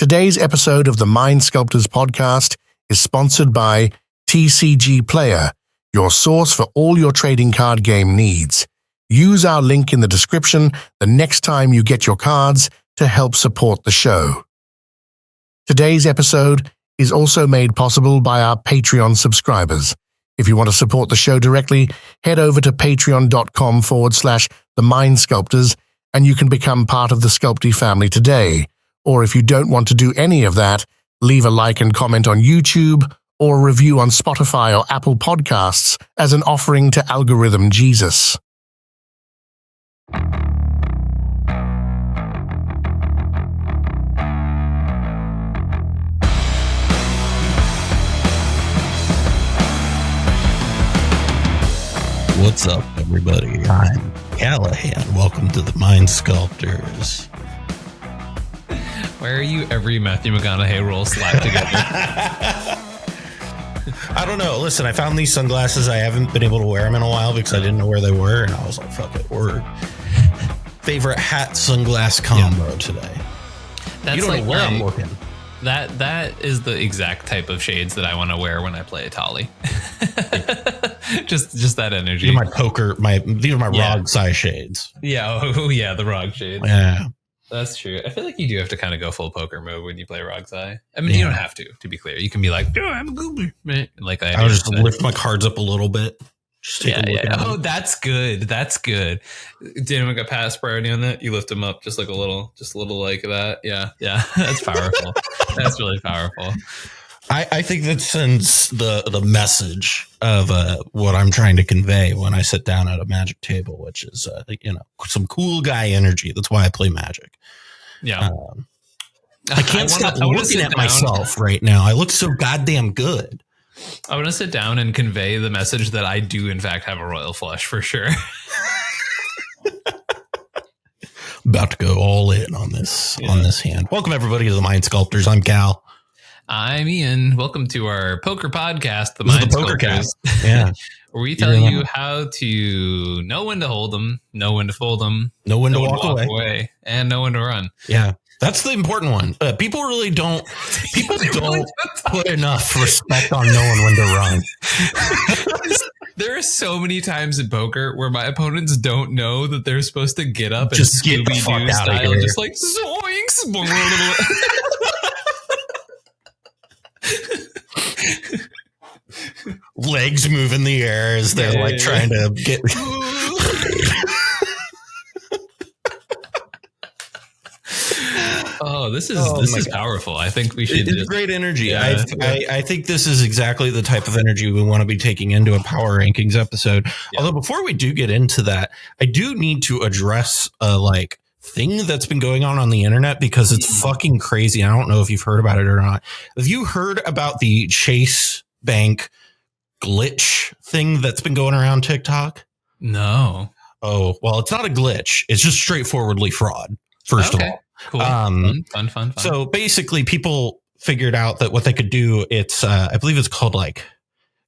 Today's episode of the Mind Sculptors podcast is sponsored by TCG Player, your source for all your trading card game needs. Use our link in the description the next time you get your cards to help support the show. Today's episode is also made possible by our Patreon subscribers. If you want to support the show directly, head over to patreon.com/the Mind Sculptors and you can become part of the SCULPTY family today. Or if you don't want to do any of that, leave a like and comment on YouTube or a review on Spotify or Apple Podcasts as an offering to Algorithm Jesus. What's up, everybody? I'm Callahan. Welcome to the Mind Sculptors. Why are you every Matthew McConaughey role slapped together? I don't know. Listen, I found these sunglasses. I haven't been able to wear them in a while because I didn't know where they were. And I was like, fuck it. We're favorite hat sunglass combo today. That's you don't like know where I'm looking. That is the exact type of shades that I want to wear when I play Atali. just that energy. These are my ROG size shades. Yeah. Oh yeah. The ROG shades. Yeah. That's true. I feel like you do have to kind of go full poker mode when you play ROG's Eye. I mean, you don't have to be clear. You can be like, oh, I'm a goober. Like I'll just lift my cards up a little bit. Just take a look at them. Oh, that's good. That's good. Didn't got pass priority on that. You lift them up just a little like that. Yeah. Yeah. That's powerful. That's really powerful. I think that sends the message of what I'm trying to convey when I sit down at a Magic table, which is some cool guy energy. That's why I play Magic. Yeah, I can't stop looking at myself right now. I look so goddamn good. I want to sit down and convey the message that I do, in fact, have a royal flush for sure. About to go all in on this hand. Welcome everybody to the Mind Sculptors. I'm Cal. I'm Ian. Welcome to our poker podcast, the Mind Sculptors. Yeah. Where we tell you how to know when to hold them, know when to fold them, know when to walk away, and know when to run. Yeah. That's the important one. People really don't put enough respect on knowing when to run. There are so many times in poker where my opponents don't know that they're supposed to get up and just get the fuck out of here. Just like zoinks. Legs move in the air as they're trying to get. Oh, this is powerful. I think we should. It's great energy. Yeah. I think this is exactly the type of energy we want to be taking into a power rankings episode. Yeah. Although before we do get into that, I do need to address thing that's been going on the internet because it's fucking crazy. I don't know if you've heard about it or not. Have you heard about the Chase Bank glitch thing that's been going around TikTok? No. Oh, well, it's not a glitch. It's just straightforwardly fraud, first of all. Cool. Fun. So basically people figured out that what they could do, it's I believe it's called like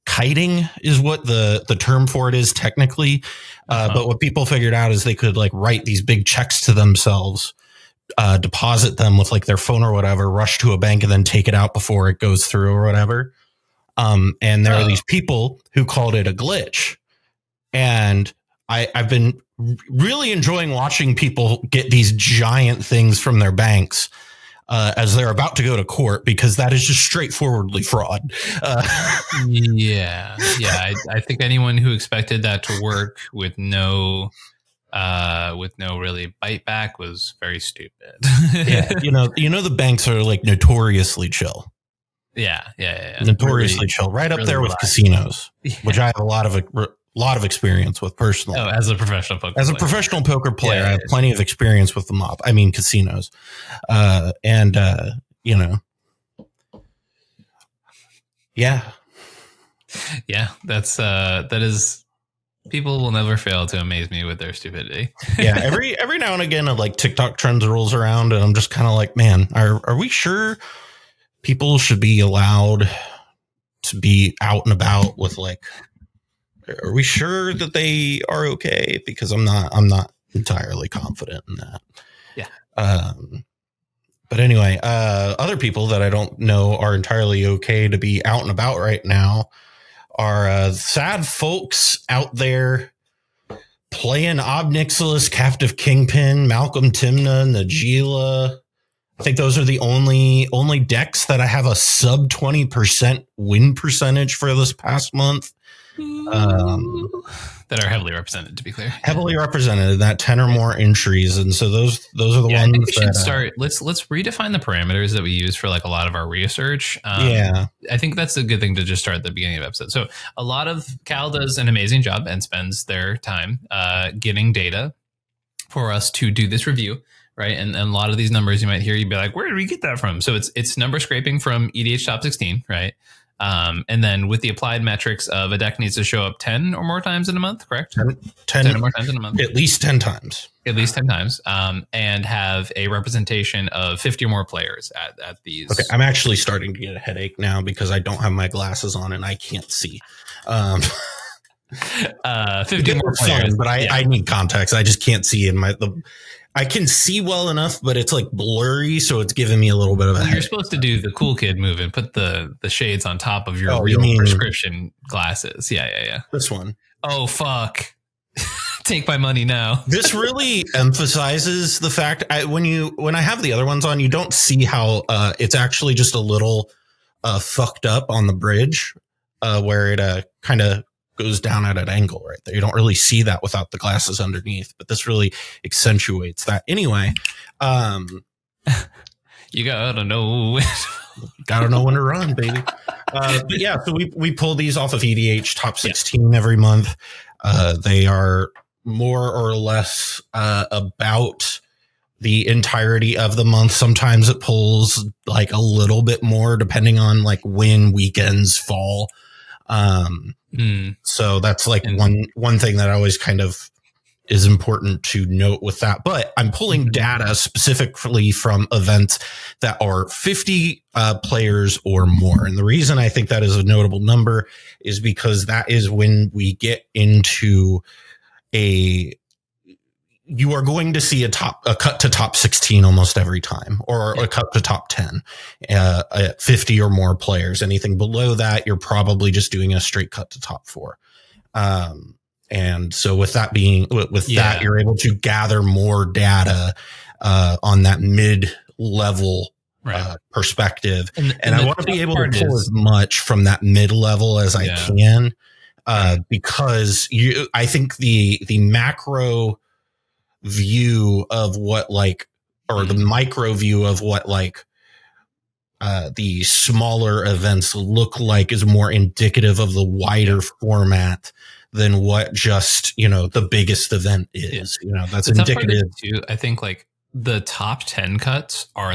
kiting is what the term for it is technically. But what people figured out is they could like write these big checks to themselves, deposit them with like their phone or whatever, rush to a bank and then take it out before it goes through or whatever. And there are these people who called it a glitch. And I've been really enjoying watching people get these giant things from their banks as they're about to go to court, because that is just straightforwardly fraud. Yeah. I think anyone who expected that to work with no really bite back was very stupid. Yeah, you know the banks are like notoriously chill. Yeah. Notoriously chill, right up really there with casinos, which I have a lot of experience with personally. Oh, as a professional poker player, I have plenty of experience with the mob. I mean, casinos, yeah. That's that is. People will never fail to amaze me with their stupidity. Yeah, every now and again, like TikTok trends rolls around, and I'm just kind of like, man, are we sure people should be allowed to be out and about with like? Are we sure that they are okay? Because I'm not entirely confident in that. Yeah. But anyway, other people that I don't know are entirely okay to be out and about right now are sad folks out there playing Ob Nixilis, Captive Kingpin, Malcolm Timna, Najila. I think those are the only decks that I have a sub 20% win percentage for this past month. That are heavily represented, to be clear. Heavily represented, that 10 or more entries. And so those are the ones I think we should that start. Let's redefine the parameters that we use for like a lot of our research. Yeah. I think that's a good thing to just start at the beginning of the episode. So a lot of Cal does an amazing job and spends their time getting data for us to do this review. Right. And a lot of these numbers you might hear, you'd be like, where did we get that from? So it's number scraping from EDH top 16. Right. And then with the applied metrics of a deck needs to show up 10 or more times in a month, correct? 10 or more times in a month. At least 10 times. At least 10 times. And have a representation of 50 or more players at these. Okay. I'm actually starting to get a headache now because I don't have my glasses on and I can't see. 50 more players. But I need context. I just can't see in I can see well enough, but it's like blurry, so it's giving me a little bit of a headache. You're supposed to do the cool kid move and put the shades on top of your real prescription glasses. Yeah. This one. Oh, fuck. Take my money now. This really emphasizes the fact when I have the other ones on, you don't see how it's actually just a little fucked up on the bridge where it kind of goes down at an angle right there. You don't really see that without the glasses underneath, but this really accentuates that. Anyway, you gotta know when to run, baby. But yeah, so we pull these off of EDH top 16 every month. They are more or less about the entirety of the month. Sometimes it pulls like a little bit more depending on like when weekends fall. So that's like one thing that always kind of is important to note with that. But I'm pulling data specifically from events that are 50 players or more. And the reason I think that is a notable number is because that is when we get into you are going to see a cut to top 16 almost every time, or a cut to top 10 at 50 or more players. Anything below that, you're probably just doing a straight cut to top 4. And so with that that, you're able to gather more data on that mid-level perspective. And I want to be able to pull as much from that mid-level as I can, because I think the macro view of what the micro view of what the smaller events look like is more indicative of the wider format than what just, the biggest event is. That's indicative too. I think the top 10 cuts are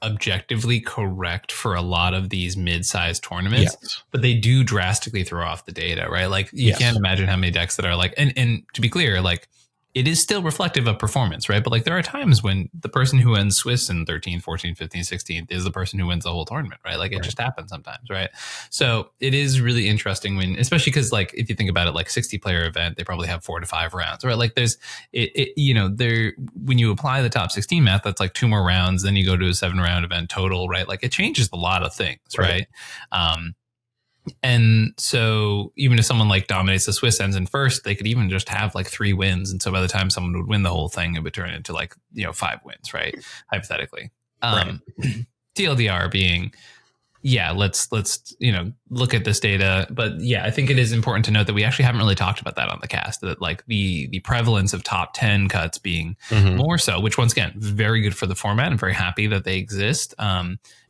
objectively correct for a lot of these mid-sized tournaments, but they do drastically throw off the data, right? You can't imagine how many decks that are and to be clear, it is still reflective of performance, right? But there are times when the person who ends Swiss in 13th, 14th, 15th, 16th is the person who wins the whole tournament, right? It just happens sometimes, right? So it is really interesting especially because if you think about it, 60 player event, they probably have 4 to 5 rounds, right? There's when you apply the top 16 math, that's 2 more rounds, then you go to a 7-round event total, right? It changes a lot of things, right? And so even if someone dominates the Swiss, ends in first, they could even just have 3 wins. And so by the time someone would win the whole thing, it would turn into 5 wins, right? Hypothetically. TLDR being, let's look at this data. But I think it is important to note that we actually haven't really talked about that on the cast, that the prevalence of top 10 cuts being more so, which once again, very good for the format. I'm very happy that they exist.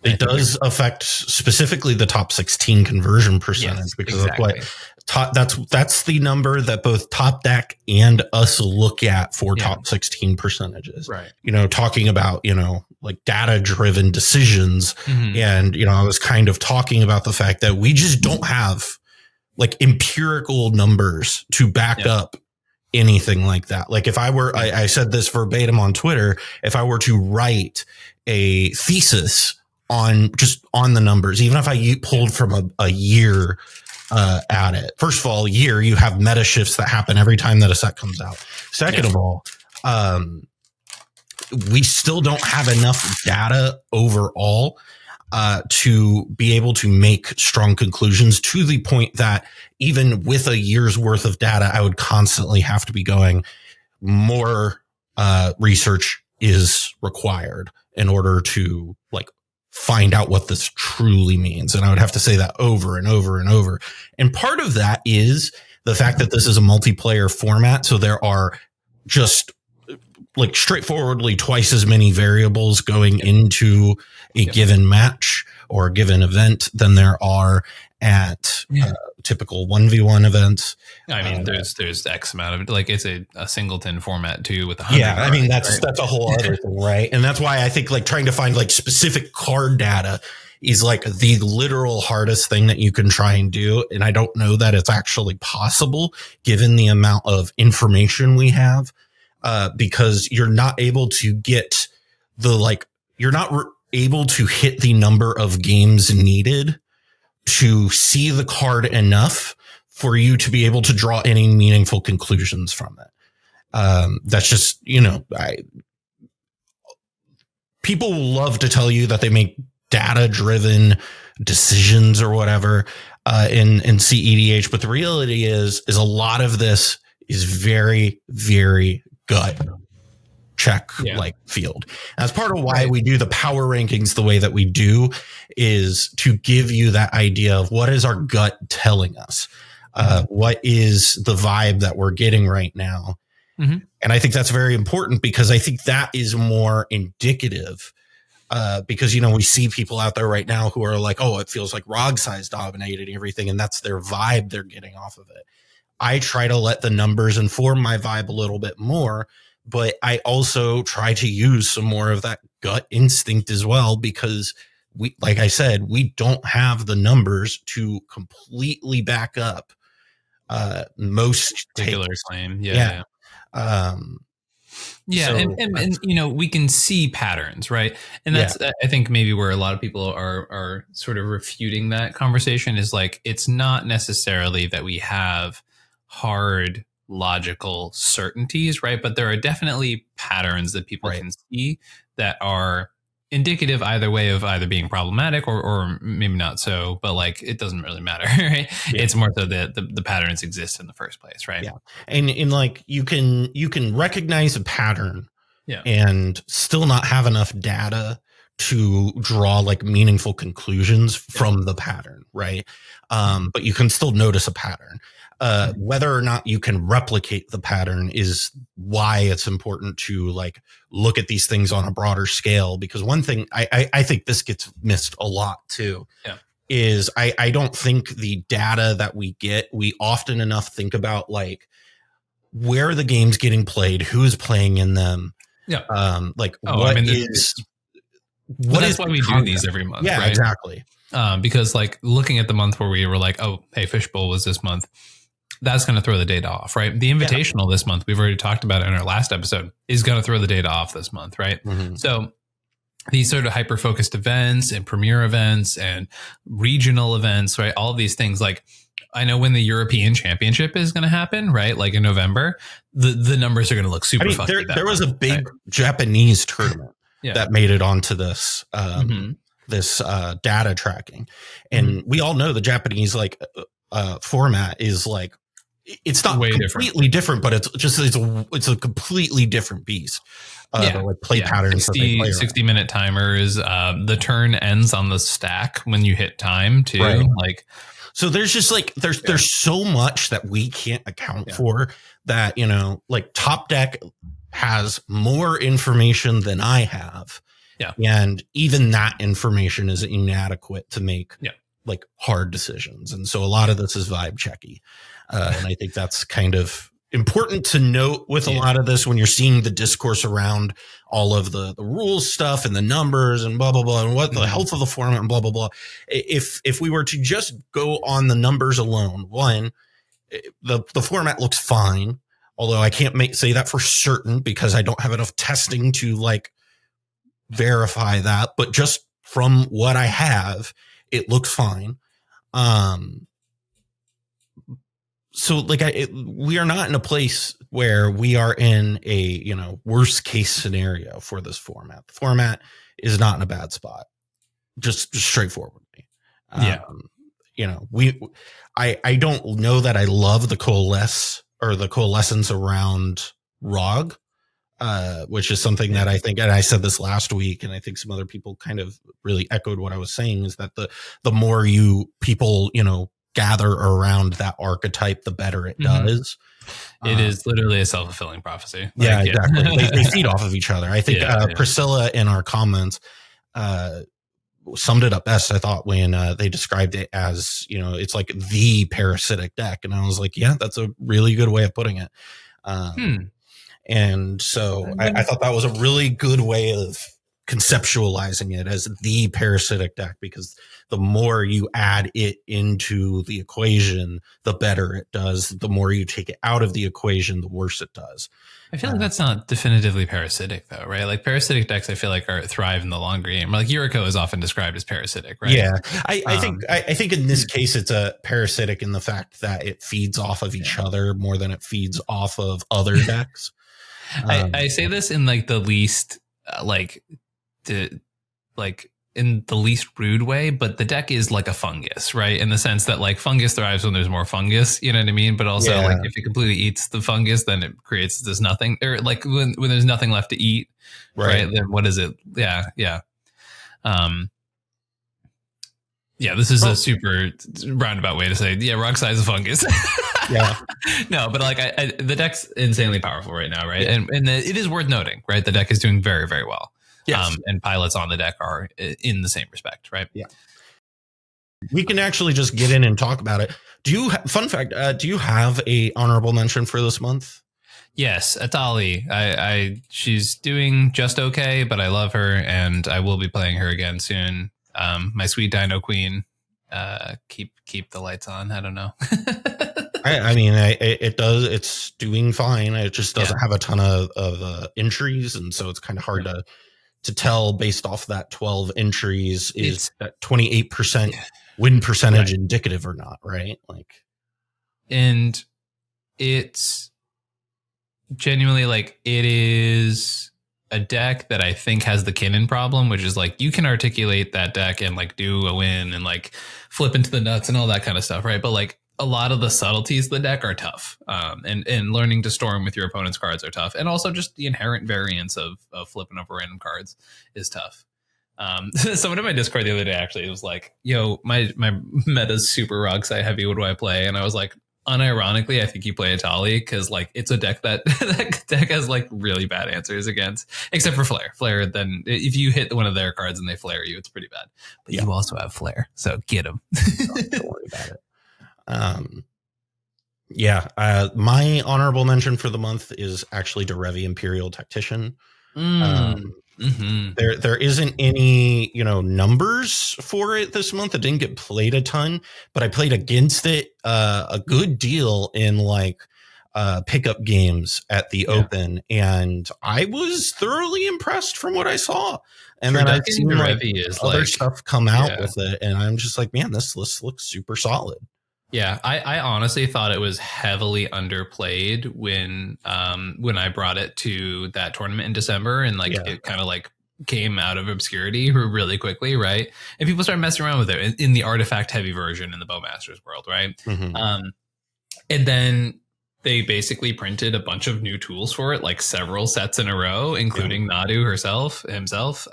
It does affect specifically the top 16 conversion percentage because of what that's the number that both Top Deck and us look at for top 16 percentages. Right. Talking about, data driven decisions. And, I was kind of talking about the fact that we just don't have empirical numbers to back up anything like that. If I were, I said this verbatim on Twitter, if I were to write a thesis on the numbers, even if I pulled from a year at it. First of all, you have meta shifts that happen every time that a set comes out. Second of all, we still don't have enough data overall to be able to make strong conclusions, to the point that even with a year's worth of data, I would constantly have to be going, more research is required in order to like find out what this truly means. And I would have to say that over and over and over. And part of that is the fact that this is a multiplayer format. So there are just like straightforwardly twice as many variables going into a given match or a given event than there are at typical 1v1 events. I mean, there's X amount of, like, it's a singleton format too with 100 yeah, I mean, cards, that's a whole other thing, right? And that's why I think like trying to find like specific card data is like the literal hardest thing that you can try and do. And I don't know that it's actually possible given the amount of information we have, because you're not able to get the, like, you're not able to hit the number of games needed to see the card enough for you to be able to draw any meaningful conclusions from it. That's just, you know, people love to tell you that they make data-driven decisions or whatever in cEDH, but the reality is a lot of this is very, very gut check like field. That's part of why we do the power rankings the way that we do, is to give you that idea of what is our gut telling us, what is the vibe that we're getting right now. And I think that's very important, because I think that is more indicative, because, you know, we see people out there right now who are like, oh, it feels like Rog size dominated everything, and that's their vibe they're getting off of it. I try to let the numbers inform my vibe a little bit more, but I also try to use some more of that gut instinct as well, because we, like I said, we don't have the numbers to completely back up most particular claim. And you know, we can see patterns, right? And that's I think maybe where a lot of people are sort of refuting that conversation, is like, it's not necessarily that we have hard logical certainties, right? But there are definitely patterns that people can see that are indicative either way of either being problematic or maybe not so, but like, it doesn't really matter, right? It's more so that the patterns exist in the first place, right? And like, you can recognize a pattern and still not have enough data to draw like meaningful conclusions from the pattern, right? But you can still notice a pattern. Whether or not you can replicate the pattern is why it's important to like look at these things on a broader scale. Because one thing I think this gets missed a lot too, is I don't think the data that we get, we often enough think about like where the game's getting played, who's playing in them. Like what is that's why we do these every month. Yeah, right? Exactly. Because like looking at the month where we were like, oh, hey, Fishbowl was this month, that's going to throw the data off, right? The Invitational this month, we've already talked about it in our last episode, is going to throw the data off this month, right? So these sort of hyper-focused events and premier events and regional events, right? All of these things, like, I know when the European Championship is going to happen, right? Like in November, the numbers are going to look super funky. There was a big Japanese tournament that made it onto this this data tracking, and we all know the Japanese like format is like, it's not way completely different, but it's a completely different beast. Like play patterns, 60-minute timers. The turn ends on the stack when you hit time too. Right. Like, so there's just like there's so much that we can't account for, that, you know, like Top Deck has more information than I have. And even that information is inadequate to make like hard decisions. And so a lot of this is vibe checky. And I think that's kind of important to note with a lot of this, when you're seeing the discourse around all of the rules stuff and the numbers and blah, blah, blah, and what the health of the format and blah, blah, blah. If we were to just go on the numbers alone, one, the format looks fine, although I can't say that for certain because I don't have enough testing to like verify that, but just from what I have, it looks fine. so like we are not in a place where we are in a, worst case scenario for this format. The format is not in a bad spot, just straightforwardly. Yeah. I don't know that I love the coalescence around ROG, which is something that I think, and I said this last week, and I think some other people kind of really echoed what I was saying, is that the more people, gather around that archetype, the better it does. It is literally a self-fulfilling prophecy. Yeah, exactly. They feed off of each other. I think Priscilla in our comments summed it up best, I thought, when they described it as, it's like the parasitic deck. And I was like, yeah, that's a really good way of putting it. And so I thought that was a really good way of conceptualizing it, as the parasitic deck, because the more you add it into the equation, the better it does. The more you take it out of the equation, the worse it does. I feel like that's not definitively parasitic, though, right? Like parasitic decks, I feel like thrive in the longer game. Like Yuriko is often described as parasitic, right? Yeah, I think in this case it's a parasitic in the fact that it feeds off of each other more than it feeds off of other decks. I say this in like the least in the least rude way, but the deck is like a fungus, right? In the sense that like fungus thrives when there's more fungus, you know what I mean? But also like if it completely eats the fungus, then it creates this nothing, or like when there's nothing left to eat, right? Then what is it? Yeah. This is a super roundabout way to say, ROG size of fungus. Yeah. No, but like the deck's insanely powerful right now, right? Yeah. And it is worth noting, right? The deck is doing very, very well. Yes. And pilots on the deck are in the same respect, right? Yeah. We can actually just get in and talk about it. Fun fact, do you have a honorable mention for this month? Yes, Atali. She's doing just okay, but I love her, and I will be playing her again soon. My sweet Dino Queen. Keep the lights on. I don't know. I mean, it does. It's doing fine. It just doesn't have a ton of entries, and so it's kind of hard to tell based off that 12 entries. Is that 28% win percentage indicative or not? Right? Like, and it's genuinely like it is a deck that I think has the Kinnan problem, which is like you can articulate that deck and like do a win and like flip into the nuts and all that kind of stuff, right? But like a lot of the subtleties of the deck are tough, and learning to storm with your opponent's cards are tough, and also just the inherent variance of flipping over random cards is tough. Someone in my Discord the other day actually was like, "Yo, my meta's super ROG side heavy. What do I play?" And I was like, unironically, I think you play Atali because like it's a deck that deck has like really bad answers against, except for Flare. Flare, then if you hit one of their cards and they flare you, it's pretty bad. But you also have Flare, so get them. Don't worry about it. My honorable mention for the month is actually Derevi Imperial Tactician. There isn't any, numbers for it this month. It didn't get played a ton, but I played against it a good deal in like pickup games at the Open, and I was thoroughly impressed from what I saw. And then I've seen other stuff come out with it, and I'm just like, man, this list looks super solid. Yeah, I honestly thought it was heavily underplayed when I brought it to that tournament in December, and like it kind of like came out of obscurity really quickly, right? And people started messing around with it in the artifact heavy version in the Bowmasters world, right? And then they basically printed a bunch of new tools for it, like several sets in a row, including Nadu himself.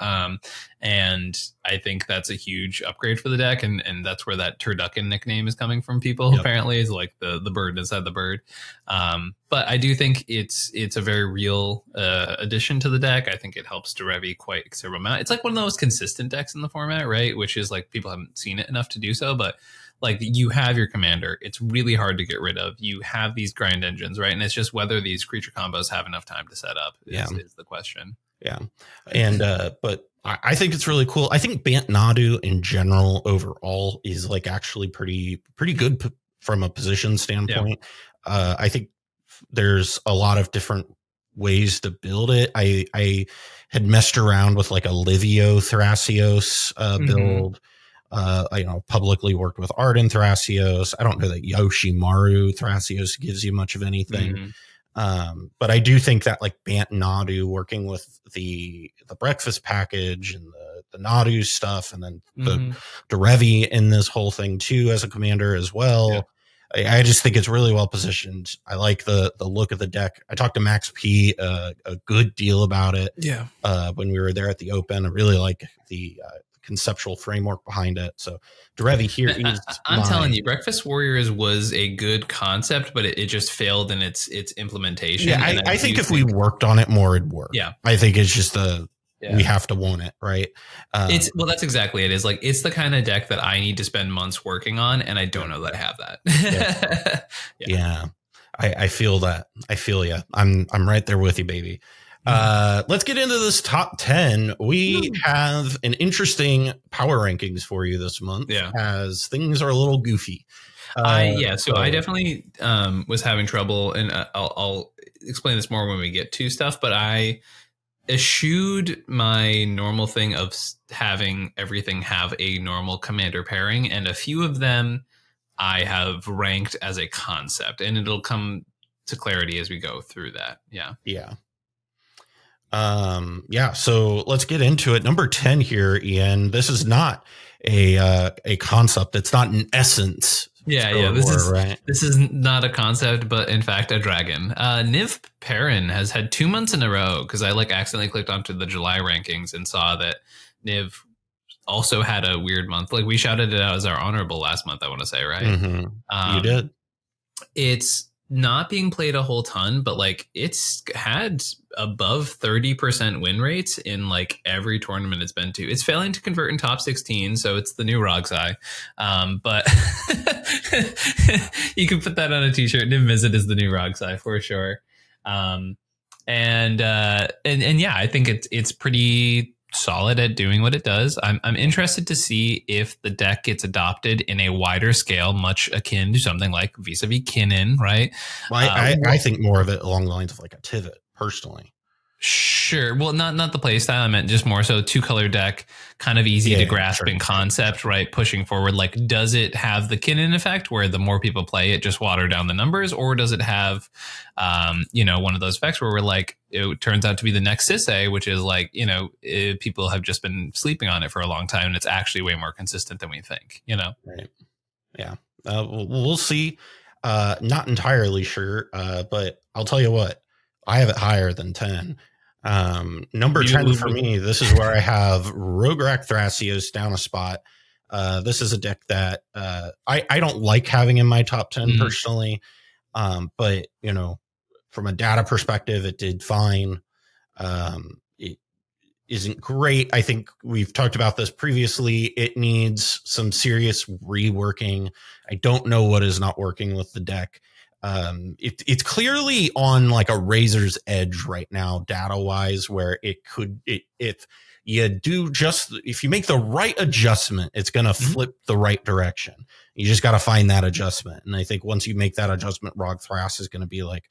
And I think that's a huge upgrade for the deck. And that's where that Turducken nickname is coming from people, apparently, is like the bird inside the bird. But I do think it's a very real addition to the deck. I think it helps Derevi quite a considerable amount. It's like one of the most consistent decks in the format, right? Which is like people haven't seen it enough to do so, but like you have your commander, it's really hard to get rid of. You have these grind engines, right? And it's just whether these creature combos have enough time to set up is the question. Yeah. And, but I think it's really cool. I think Bant Nadu in general overall is like actually pretty good from a position standpoint. Yeah. I think there's a lot of different ways to build it. I had messed around with like a Livio Thrasios build. publicly worked with Arden Thrasios. I don't know that Yoshimaru Thrasios gives you much of anything. But I do think that like Bant Nadu working with the breakfast package and the Nadu stuff, and then the Derevi in this whole thing too as a commander as well. I just think it's really well positioned. I like the look of the deck. I talked to Max P a good deal about it. Yeah. When we were there at the Open, I really like the conceptual framework behind it. So Derevi here is I'm telling you, Breakfast Warriors was a good concept, but it just failed in its implementation. Yeah, I think if we worked on it more, it'd work. Yeah. I think it's just we have to want it, right? That's exactly it. Is like it's the kind of deck that I need to spend months working on, and I don't know that I have that. Yeah. I feel that. I feel you. I'm right there with you, baby. Let's get into this top 10. We have an interesting power rankings for you this month, as things are a little goofy. I definitely was having trouble, and I'll explain this more when we get to stuff, but I eschewed my normal thing of having everything have a normal commander pairing, and a few of them I have ranked as a concept, and it'll come to clarity as we go through that. So let's get into it. Number 10 here, Ian. This is not a concept. It's not an essence. This is not a concept, but in fact a dragon. Niv Perrin has had 2 months in a row, because I accidentally clicked onto the July rankings and saw that Niv also had a weird month. Like we shouted it out as our honorable last month, I want to say, right? You did. It's not being played a whole ton, but like it's had above 30% win rates in like every tournament it's been to. It's failing to convert in top 16, so it's the new Rogsai. But you can put that on a t-shirt. Niv Mizzet is the new Rogsai for sure. And I think it's pretty solid at doing what it does. I'm interested to see if the deck gets adopted in a wider scale, much akin to something like vis-a-vis Kinnan, right? Well, I think more of it along the lines of like a Tivit, personally. Sure. Well, not the play style. I meant just more so 2-color deck, kind of easy to grasp in concept, right? Pushing forward. Like, does it have the Kinnan effect where the more people play it, just water down the numbers? Or does it have, one of those effects where we're like, it turns out to be the next Sisay, which is like, people have just been sleeping on it for a long time, and it's actually way more consistent than we think, Right. Yeah. We'll see. Not entirely sure, but I'll tell you what, I have it higher than 10. Number 10 for me, this is where I have Rograk Thrasios down a spot. This is a deck that I don't like having in my top 10 personally. But, from a data perspective, it did fine. It isn't great. I think we've talked about this previously. It needs some serious reworking. I don't know what is not working with the deck. It's clearly on like a razor's edge right now, data wise, where if you make the right adjustment, it's going to flip the right direction. You just got to find that adjustment. And I think once you make that adjustment, Rog Thras is going to be like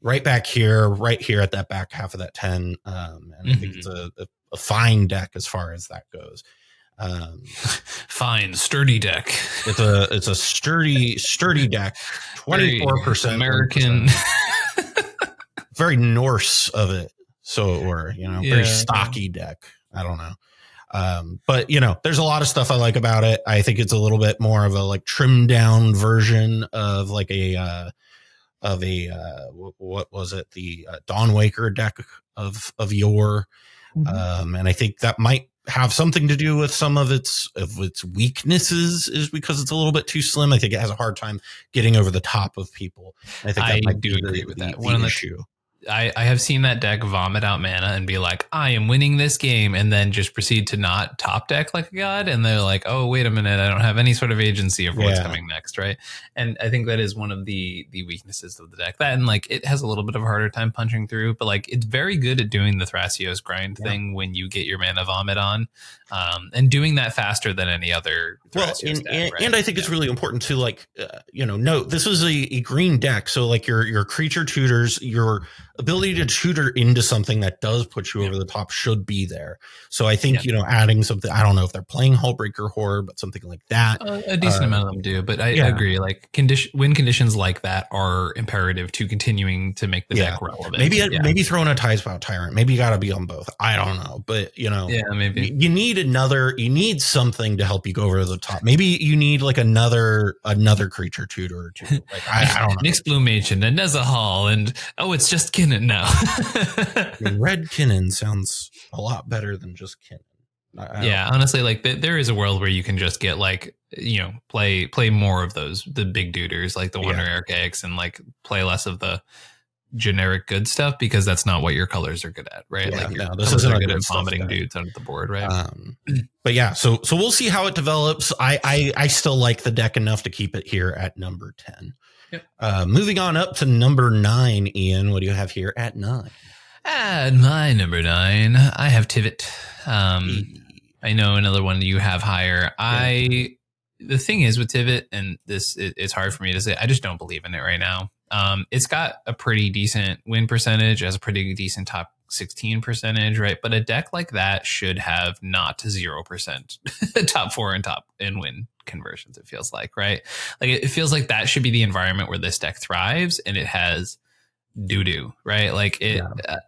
right here at that back half of that 10. And I think it's a fine deck as far as that goes. Fine, sturdy deck. It's a sturdy deck. 24% American, very Norse of it, so it were, very stocky deck. I don't know, but there's a lot of stuff I like about it. I think it's a little bit more of a like trimmed down version of like what was it, the Dawnwaker deck of yore, and I think that might have something to do with some of its weaknesses, is because it's a little bit too slim. I think it has a hard time getting over the top of people. I think that might do agree with that. The issue. I have seen that deck vomit out mana and be like, I am winning this game, and then just proceed to not top deck like a god. And they're like, oh, wait a minute, I don't have any sort of agency of what's coming next, right? And I think that is one of the weaknesses of the deck. That, and like it has a little bit of a harder time punching through, but like it's very good at doing the Thrasios grind thing when you get your mana vomit on, and doing that faster than any other Thrasios deck, right? And I think it's really important to like, note this is a green deck, so like your creature tutors, your ability to tutor into something that does put you over the top should be there. So I think, adding something, I don't know if they're playing Hullbreaker Horror, but something like that. A decent amount of them do, but I agree. Like win conditions like that are imperative to continuing to make the deck relevant. Maybe throwing a Tidespout Tyrant. Maybe you got to be on both. I don't know, but maybe you need something to help you go over the top. Maybe you need like another creature tutor or two. Like I don't know. Nick's Blue Machen and Neza Hall and it's just Kinnan now. Red Kinnan sounds a lot better than just Kinnan. Honestly, like there is a world where you can just get like, play more of the big duders like the Wonder Archaics and like play less of the generic good stuff, because that's not what your colors are good at, right? This isn't good at vomiting dudes under the board, right? But so we'll see how it develops. I still like the deck enough to keep it here at number 10. Yep. Moving on up to number 9, Ian, what do you have here at 9? At my number 9, I have Tivit. I know another one you have higher. The thing is with Tivit, and it's hard for me to say, I just don't believe in it right now. It's got a pretty decent win percentage, has a pretty decent top 16 percentage, right? But a deck like that should have not 0% top 4 and win conversions, it feels like, right? Like it feels like that should be the environment where this deck thrives, and it has doo-doo, right? Like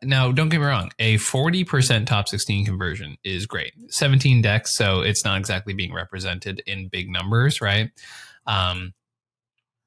now don't get me wrong, a 40% top 16 conversion is great. 17 decks, so it's not exactly being represented in big numbers, right?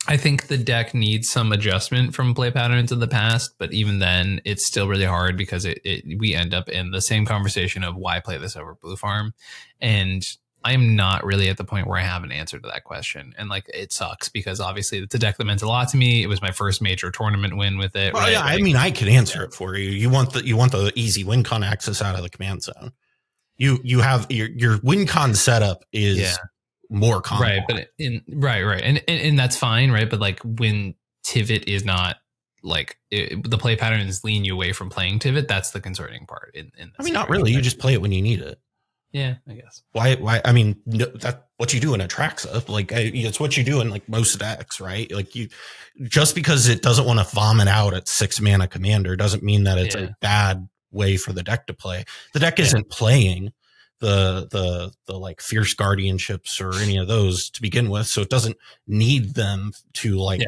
I think the deck needs some adjustment from play patterns in the past, but even then it's still really hard because we end up in the same conversation of why play this over Blue Farm. And I'm not really at the point where I have an answer to that question. And like, it sucks because obviously it's a deck that meant a lot to me. It was my first major tournament win with it. Well, right? I mean, I could answer it for you. You want the easy win con access out of the command zone. You have your win con setup is more common. Right. But right. And that's fine. Right. But like when Tivit is not like the play patterns lean you away from playing Tivit, that's the concerning part. I mean, not really. You just play it when you need it. Yeah, I guess. Why? I mean, that's what you do in Atraxa. Like, it's what you do in like most decks, right? Like, just because it doesn't want to vomit out at 6 mana commander doesn't mean that it's a bad way for the deck to play. The deck isn't playing the like fierce guardianships or any of those to begin with, so it doesn't need them to like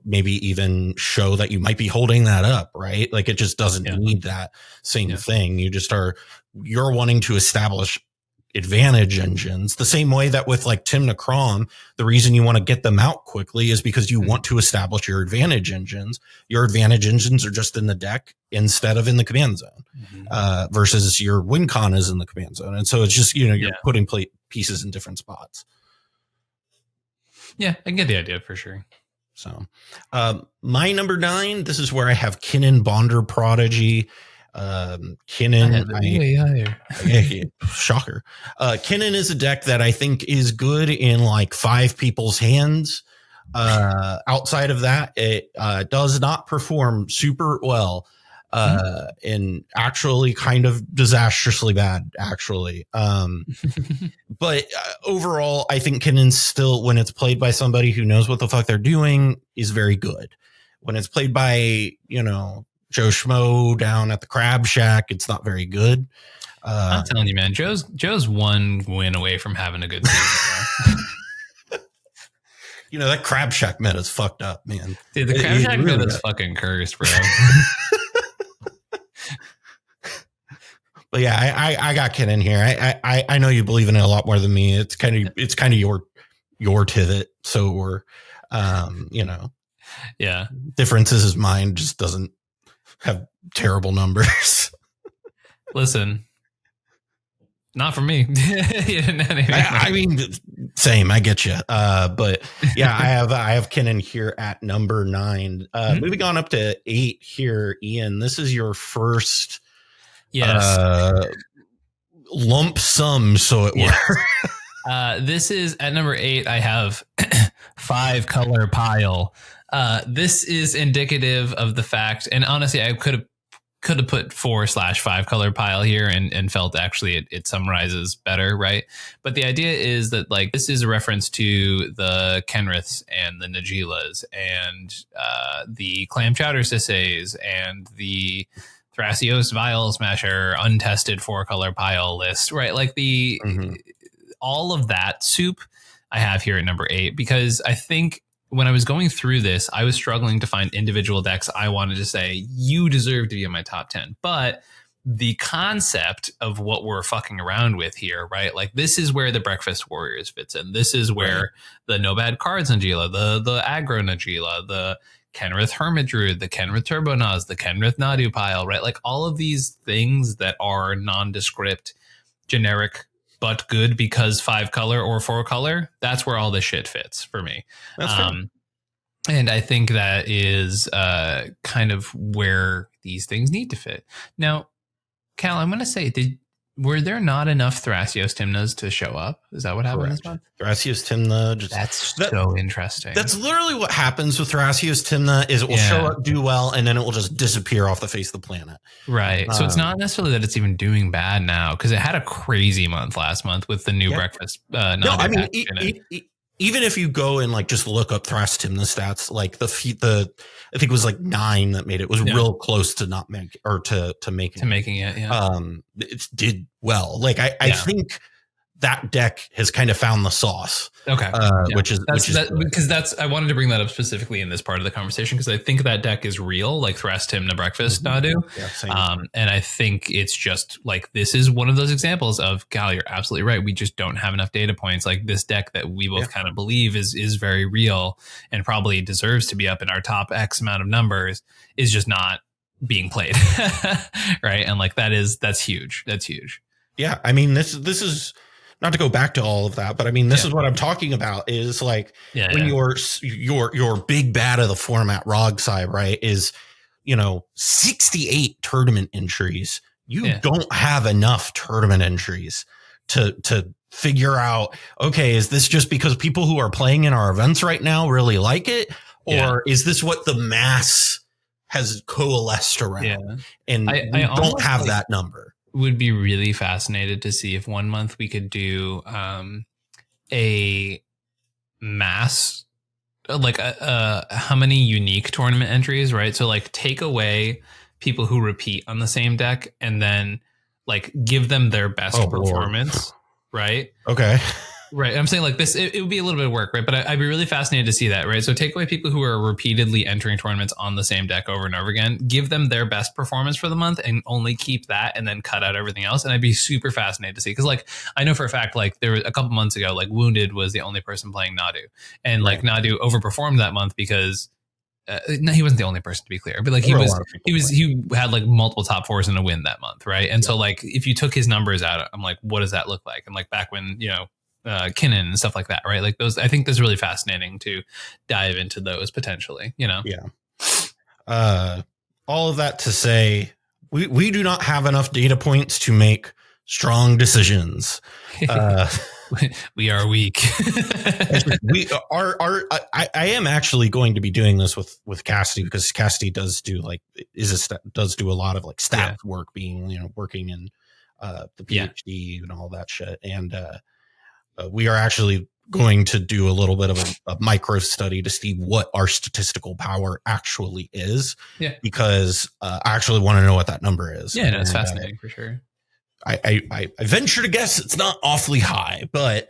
maybe even show that you might be holding that up, right? Like it just doesn't need that same thing. You're wanting to establish advantage engines the same way that with like Tim Necrom, the reason you want to get them out quickly is because you want to establish your advantage engines. Your advantage engines are just in the deck instead of in the command zone, versus your win con is in the command zone. And so it's just, you're putting pieces in different spots. Yeah, I get the idea for sure. So, my number 9, this is where I have Kinnan Bonder Prodigy. Kinnan, shocker. Kinnan is a deck that I think is good in like 5 people's hands. Outside of that, it does not perform super well. And actually kind of disastrously bad, actually. But overall, I think Kinnan still, when it's played by somebody who knows what the fuck they're doing, is very good. When it's played by, Joe Schmo down at the Crab Shack, it's not very good. I'm telling you, man, Joe's one win away from having a good season. That Crab Shack meta is fucked up, man. Dude, the Crab Shack meta is fucking cursed, bro. But yeah, I got Kinnan here. I know you believe in it a lot more than me. It's kind of your Tivit. So we're, differences is mine just doesn't have terrible numbers. Listen, not for me. I mean, same. I get you. But yeah, I have Kinnan here at number 9. Moving on up to 8 here, Ian. This is your first lump sum, so it were. This is at number 8. I have 5 color pile. This is indicative of the fact, and honestly, I could have could have put 4/5 color pile here and felt actually it summarizes better, right? But the idea is that like this is a reference to the Kenriths and the Nagilas and the Clam Chowder Sisseys and the Thrasios Vial Smasher untested 4-color pile list, right? Like the all of that soup I have here at number 8, because I think when I was going through this, I was struggling to find individual decks I wanted to say, you deserve to be in my top 10. But the concept of what we're fucking around with here, right? Like this is where the Breakfast Warriors fits in. This is where the No Bad Cards Nagila, the Aggro Nagila, the Kenrith Hermit Druid, the Kenrith Turbonaz, the Kenrith Nadu pile, right? Like all of these things that are nondescript, generic, but good because 5-color or 4-color, that's where all this shit fits for me. And I think that is kind of where these things need to fit. Now, Cal, I'm going to say, were there not enough Thrasios Tymnas to show up? Is that what happened this month? Thrasios Tymna. That's so interesting. That's literally what happens with Thrasios Tymna is it will show up, do well, and then it will just disappear off the face of the planet. Right. So it's not necessarily that it's even doing bad now, because it had a crazy month last month with the new breakfast. No, I mean, even if you go and like just look up Thras Tymna stats, like the I think it was like 9 that made it. It was real close to not make or to making it. Yeah. It did well. Like I think that deck has kind of found the sauce. Okay. Which is because that's I wanted to bring that up specifically in this part of the conversation, because I think that deck is real, like Thras Tymna Breakfast Nadu. And I think it's just like this is one of those examples of, Cal, you're absolutely right. We just don't have enough data points. Like this deck that we both kind of believe is very real and probably deserves to be up in our top X amount of numbers is just not being played. Right. And like that's huge. That's huge. Yeah. I mean, this is not to go back to all of that, but I mean, this is what I'm talking about is like when your big bad of the format ROG side, right, is, 68 tournament entries. You don't have enough tournament entries to figure out, okay, is this just because people who are playing in our events right now really like it? Or is this what the mass has coalesced around? And I don't have that number. Would be really fascinated to see if one month we could do a mass, like how many unique tournament entries, right? So like take away people who repeat on the same deck and then like give them their best performance, right? Okay. Right. I'm saying like this, it would be a little bit of work, right? But I'd be really fascinated to see that, right? So take away people who are repeatedly entering tournaments on the same deck over and over again, give them their best performance for the month and only keep that and then cut out everything else. And I'd be super fascinated to see. Cause like, I know for a fact, like there was a couple months ago, like Wounded was the only person playing Nadu, and like Nadu overperformed that month because no, he wasn't the only person, to be clear, but like he had like multiple top 4s in a win that month. Right. And so like, if you took his numbers out, I'm like, what does that look like? And like back when, Kinnan and stuff like that, right? Like those, I think that's really fascinating to dive into those potentially, Yeah. All of that to say, we do not have enough data points to make strong decisions. We are weak. I am actually going to be doing this with Cassidy, because Cassidy does do like does do a lot of like staff work, being working in the PhD and all that shit, and we are actually going to do a little bit of a micro study to see what our statistical power actually is. Yeah. Because I actually want to know what that number is. Yeah, no, it's fascinating for sure. I venture to guess it's not awfully high, but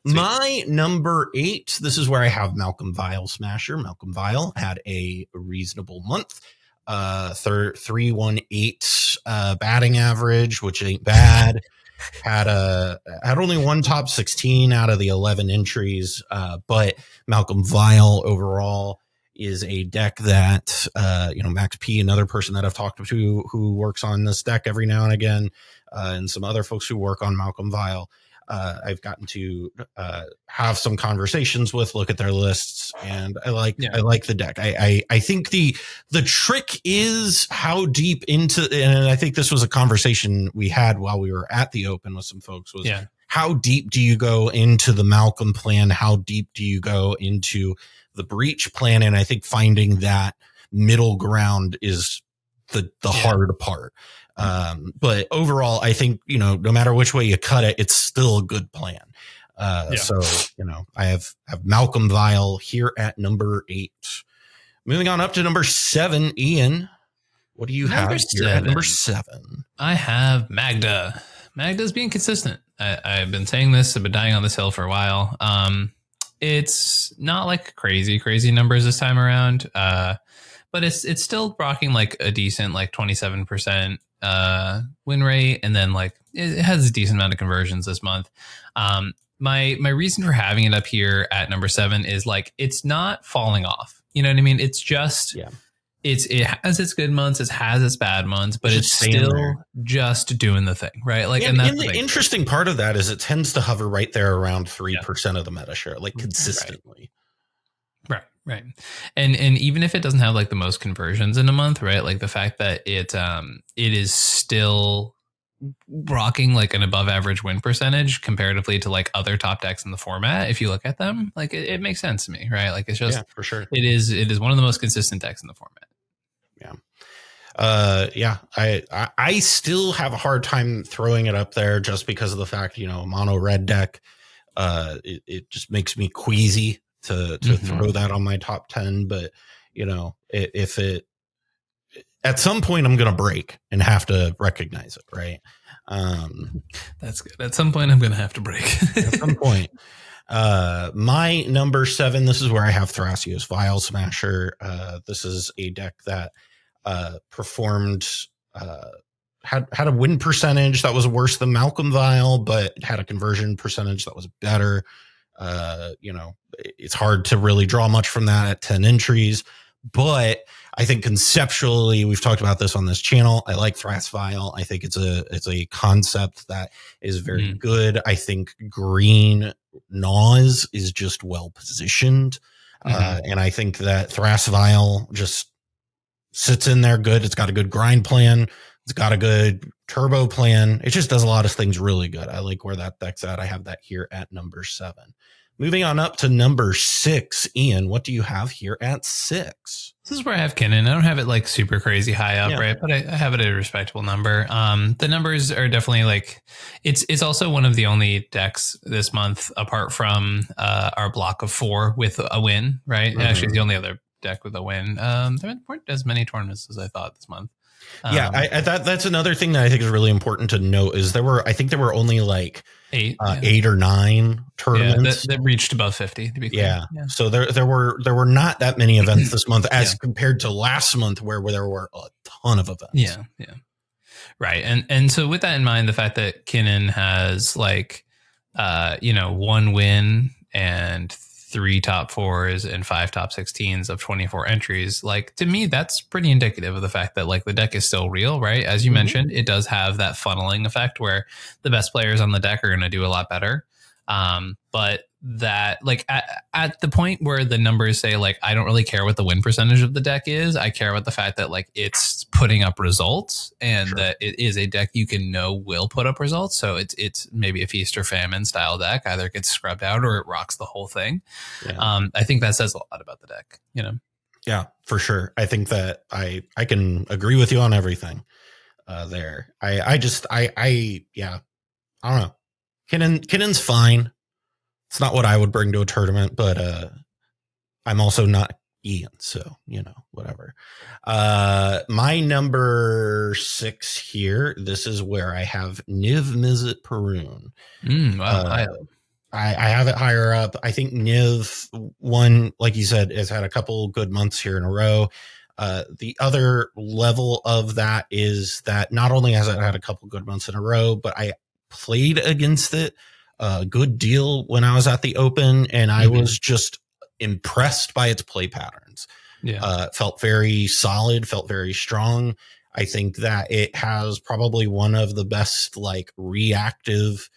my number 8, this is where I have Malcolm Vial Smasher. Malcolm Vial had a reasonable month. 318 batting average, which ain't bad. Had only one top 16 out of the 11 entries, but Malcolm Vial overall is a deck that Max P, another person that I've talked to who works on this deck every now and again, and some other folks who work on Malcolm Vial, I've gotten to have some conversations with, look at their lists, and I like the deck. I think the trick is how deep into, and I think this was a conversation we had while we were at the Open with some folks, was how deep do you go into the Malcolm plan? How deep do you go into the Breach plan? And I think finding that middle ground is the hard part. But overall, I think, no matter which way you cut it, it's still a good plan. So, I have Malcolm Vile here at number 8. Moving on up to number 7, Ian. What do you have here at number 7? I have Magda. Magda's being consistent. I've been saying this. I've been dying on this hill for a while. It's not like crazy numbers this time around. But it's still rocking like a decent, like 27% win rate. And then like it has a decent amount of conversions this month. My reason for having it up here at number 7 is like, it's not falling off. You know what I mean? It's just, it has its good months, it has its bad months, but it's still just doing the thing, right? Like, and that's the interesting part of that is it tends to hover right there around 3% of the meta share, like consistently. Right. And even if it doesn't have like the most conversions in a month, right? Like the fact that it is still rocking like an above average win percentage comparatively to like other top decks in the format. If you look at them, like it makes sense to me, right? Like it's just, for sure. It is one of the most consistent decks in the format. I still have a hard time throwing it up there just because of the fact, mono red deck, it just makes me queasy to throw that on my top 10. But, if it, at some point I'm going to break and have to recognize it. Right. That's good. At some point I'm going to have to break. At some point. My number 7, this is where I have Thrasios Vile Smasher. This is a deck that performed, had a win percentage that was worse than Malcolm Vile, but had a conversion percentage that was better. It's hard to really draw much from that at 10 entries, but I think conceptually, we've talked about this on this channel. I like Thras Vile. I think it's a concept that is very good. I think green Naz is just well positioned. And I think that Thras Vile just sits in there good. It's got a good grind plan. It's got a good turbo plan. It just does a lot of things really good. I like where that deck's at. I have that here at number 7. Moving on up to number 6, Ian, what do you have here at 6? This is where I have Kinnan. I don't have it like super crazy high up, right? But I have it at a respectable number. The numbers are definitely like, it's also one of the only decks this month, apart from our block of 4 with a win, right? Actually, the only other deck with a win. There weren't as many tournaments as I thought this month. That's another thing that I think is really important to note is there were only like 8 or 9 tournaments that reached above 50 to be clear. So there were not that many events this month as compared to last month where there were a ton of events. Right. And so with that in mind, the fact that Kinnan has like 1 win and 3 top 4s and 5 top 16s of 24 entries, like to me that's pretty indicative of the fact that like the deck is still real, right? As you mentioned, it does have that funneling effect where the best players on the deck are going to do a lot better, but that like at the point where the numbers say like I don't really care what the win percentage of the deck is, I care about the fact that like it's putting up results and that it is a deck you can know will put up results. So it's maybe a feast or famine style deck, either it gets scrubbed out or it rocks the whole thing. I think that says a lot about the deck, Yeah, for sure. I think that I can agree with you on everything there. I don't know. Kinnan's fine. It's not what I would bring to a tournament, but I'm also not Ian, so whatever. My number 6 here. This is where I have Niv Mizzet Perun. I have it higher up. I think Niv, one, like you said, has had a couple good months here in a row. The other level of that is that not only has it had a couple good months in a row, but I played against it a good deal when I was at the Open, and I was just impressed by its play patterns. Felt very solid, felt very strong. I think that it has probably one of the best like reactive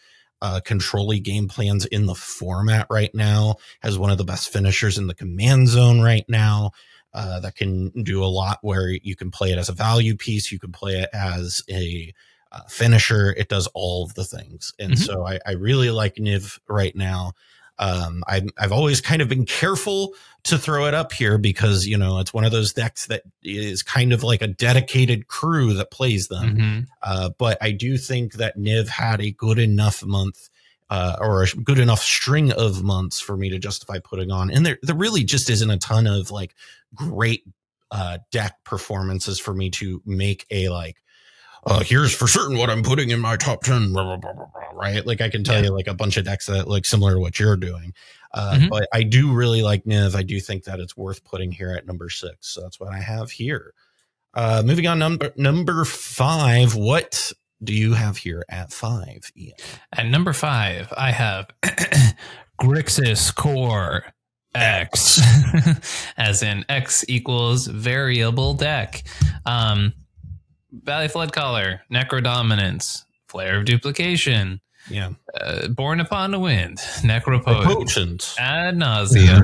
control-y game plans in the format right now, has one of the best finishers in the command zone right now, that can do a lot where you can play it as a value piece, you can play it as a finisher. It does all of the things. And so I really like Niv right now. I've always kind of been careful to throw it up here because, you know, it's one of those decks that is kind of like a dedicated crew that plays them. But I do think that Niv had a good enough month or a good enough string of months for me to justify putting on. And there really just isn't a ton of like great deck performances for me to make a like, here's for certain what I'm putting in my top 10, blah, blah, blah, blah, blah, right? Like I can tell you like a bunch of decks that like similar to what you're doing. But I do really like Niv. I do think that it's worth putting here at number 6. So that's what I have here. Moving on, number 5. What do you have here at 5, Ian? At number 5, I have Grixis Core X, as in X equals variable deck. Valley Flood Caller, Necrodominance, Flare of Duplication, Born Upon the Wind, Necropotent, Ad Nauseam.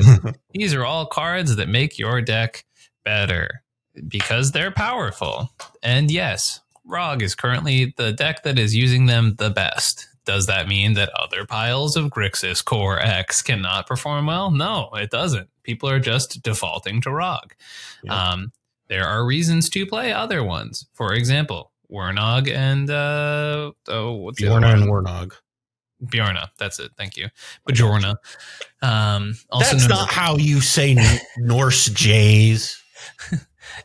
These are all cards that make your deck better because they're powerful. And yes, Rog is currently the deck that is using them the best. Does that mean that other piles of Grixis Core X cannot perform well? No, it doesn't. People are just defaulting to Rog. There are reasons to play other ones. For example, Warnog and what's the other one? Warnog. Bjorna, that's it. Thank you. Bajorna. That's not how you say Norse Jays.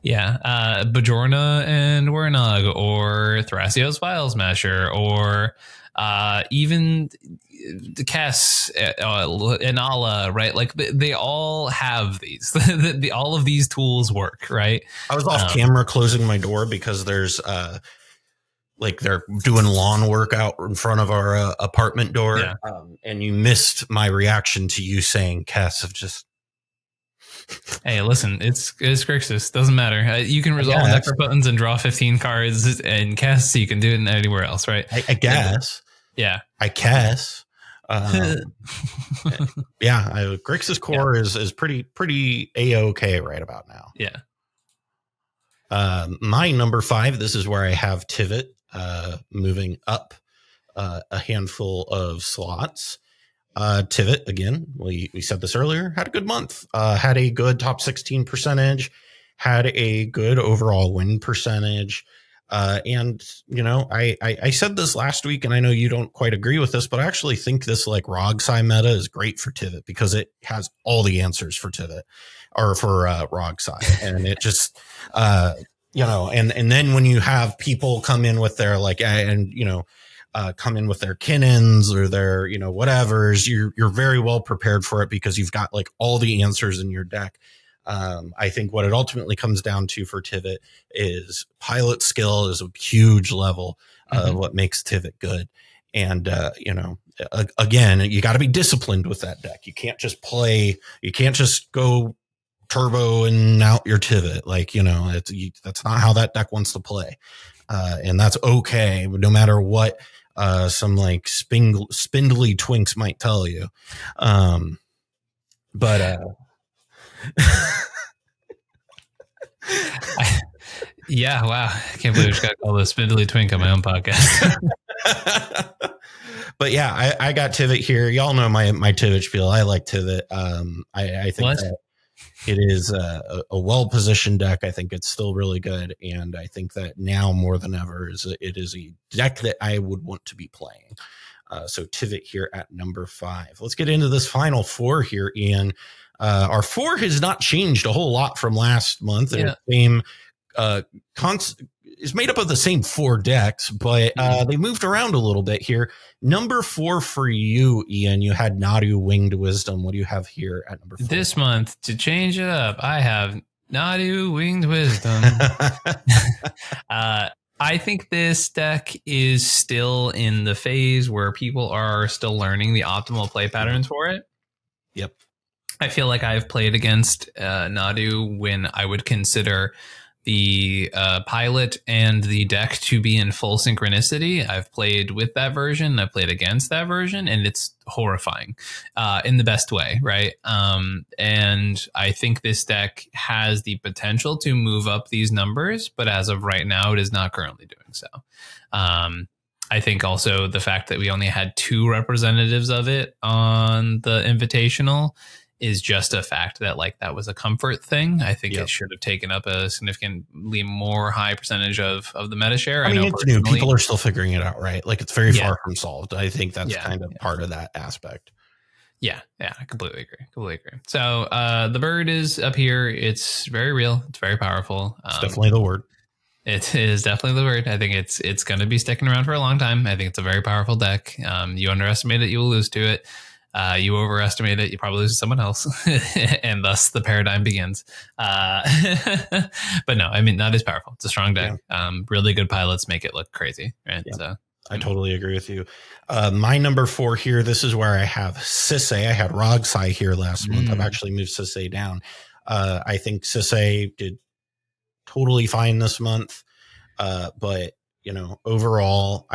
Bajorna and Warnog, or Thrasios File Smasher, or even the Kess and Allah, right? Like they all have these. All of these tools work, right? I was off camera closing my door because there's like they're doing lawn work out in front of our apartment door, and you missed my reaction to you saying Kess of just. Hey, listen, it's Grixis. Doesn't matter. You can resolve necro buttons and draw 15 cards and cast. You can do it anywhere else, right? I guess. I guess. Grixis Core is pretty A-OK right about now. My number 5, this is where I have Tivit moving up a handful of slots. Tivit, again, we said this earlier, had a good month, had a good top 16 percentage, had a good overall win percentage. And, you know, I said this last week, and I know you don't quite agree with this, but I actually think this like Rogsai meta is great for Tivit because it has all the answers for Tivit or for Rogsai. And it just, you know, and then when you have people come in with their like, and, you know, come in with their Kinnons or their, you know, whatevers, you're very well prepared for it because you've got like all the answers in your deck. I think what it ultimately comes down to for Tivit is pilot skill is a huge level of what makes Tivit good. And, you know, again, you got to be disciplined with that deck. You can't just go turbo and out your Tivit. Like, you know, that's not how that deck wants to play. And that's okay, no matter what some like spindly twinks might tell you. Wow. I can't believe I just got called a spindly twink on my own podcast. But yeah, I got Tivit here. Y'all know my Tivit spiel. I like Tivit. I think that it is a well-positioned deck. I think it's still really good. And I think that now more than ever it is a deck that I would want to be playing. So Tivit here at number 5. Let's get into this final 4 here, Ian. Our 4 has not changed a whole lot from last month. Yeah. Same is made up of the same 4 decks, but they moved around a little bit here. Number 4 for you, Ian, you had Nadu Winged Wisdom. What do you have here at number 4? This month, to change it up, I have Nadu Winged Wisdom. I think this deck is still in the phase where people are still learning the optimal play patterns for it. Yep. I feel like I've played against Nadu when I would consider the pilot and the deck to be in full synchronicity. I've played with that version. I've played against that version, and it's horrifying in the best way, right? And I think this deck has the potential to move up these numbers, but as of right now, it is not currently doing so. I think also the fact that we only had 2 representatives of it on the Invitational is just a fact that like that was a comfort thing. I think it should have taken up a significantly more high percentage of the meta share. I mean, it's new. People are still figuring it out, right? Like it's very far from solved. I think that's kind of part of that aspect. Yeah, I completely agree. So the bird is up here. It's very real. It's very powerful. It's definitely the word. It is definitely the word. I think it's going to be sticking around for a long time. I think it's a very powerful deck. You underestimate it, you will lose to it. You overestimate it, you probably lose to someone else, and thus the paradigm begins. But no, I mean, not as powerful. It's a strong deck. Really good pilots make it look crazy. Right? Yeah. So I totally agree with you. My number 4 here, this is where I have Sisay. I had Rogsai here last month. I've actually moved Sisay down. I think Sisay did totally fine this month. But overall,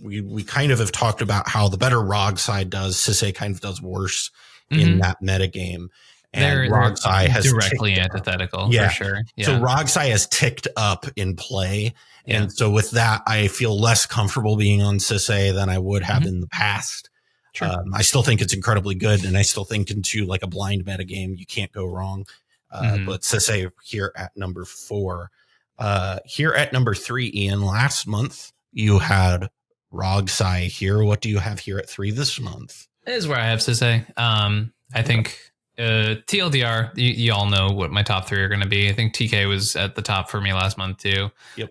we kind of have talked about how the better ROG side does. Sisay kind of does worse in that meta game. And Rogsai has directly antithetical for sure. Yeah. So Rogsai has ticked up in play. Yeah. And so with that, I feel less comfortable being on Sisay than I would have in the past. Sure. I still think it's incredibly good. And I still think into like a blind meta game, you can't go wrong. But Sisay here at number 4. Here at number 3, Ian, last month you had Rogsai here. What do you have here at 3 this month? This is where I have Sisay. I think TLDR, you all know what my top 3 are going to be. I think TK was at the top for me last month too. Yep.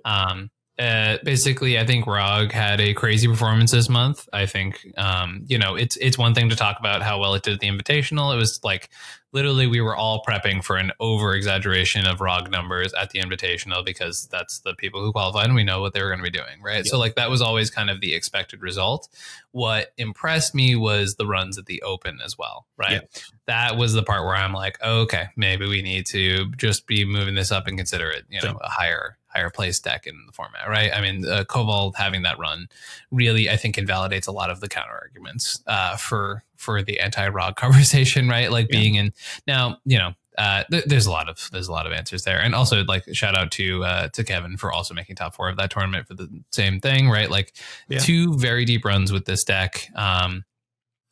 Basically, I think ROG had a crazy performance this month. I think, it's one thing to talk about how well it did at the Invitational. It was like literally we were all prepping for an over exaggeration of ROG numbers at the Invitational because that's the people who qualified and we know what they were going to be doing. Right. Yep. So like that was always kind of the expected result. What impressed me was the runs at the Open as well. Right. Yep. That was the part where I'm like, okay, maybe we need to just be moving this up and consider it, a higher place deck in the format, right? I mean, Koval having that run really, I think, invalidates a lot of the counter arguments for the anti-ROG conversation, right? Like being in now, there's a lot of answers there, and also like shout out to Kevin for also making top 4 of that tournament for the same thing, right? Like 2 very deep runs with this deck, and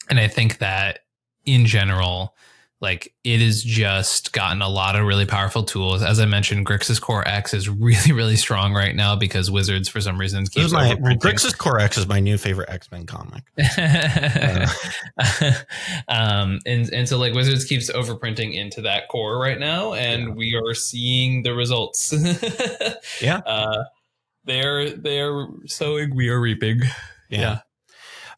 I think that in general, like it has just gotten a lot of really powerful tools. As I mentioned, Grixis Core X is really, really strong right now because Wizards, for some reason, keeps Grixis Core X is my new favorite X-Men comic. And so like Wizards keeps overprinting into that core right now, and we are seeing the results. They're sowing, we are reaping. Yeah.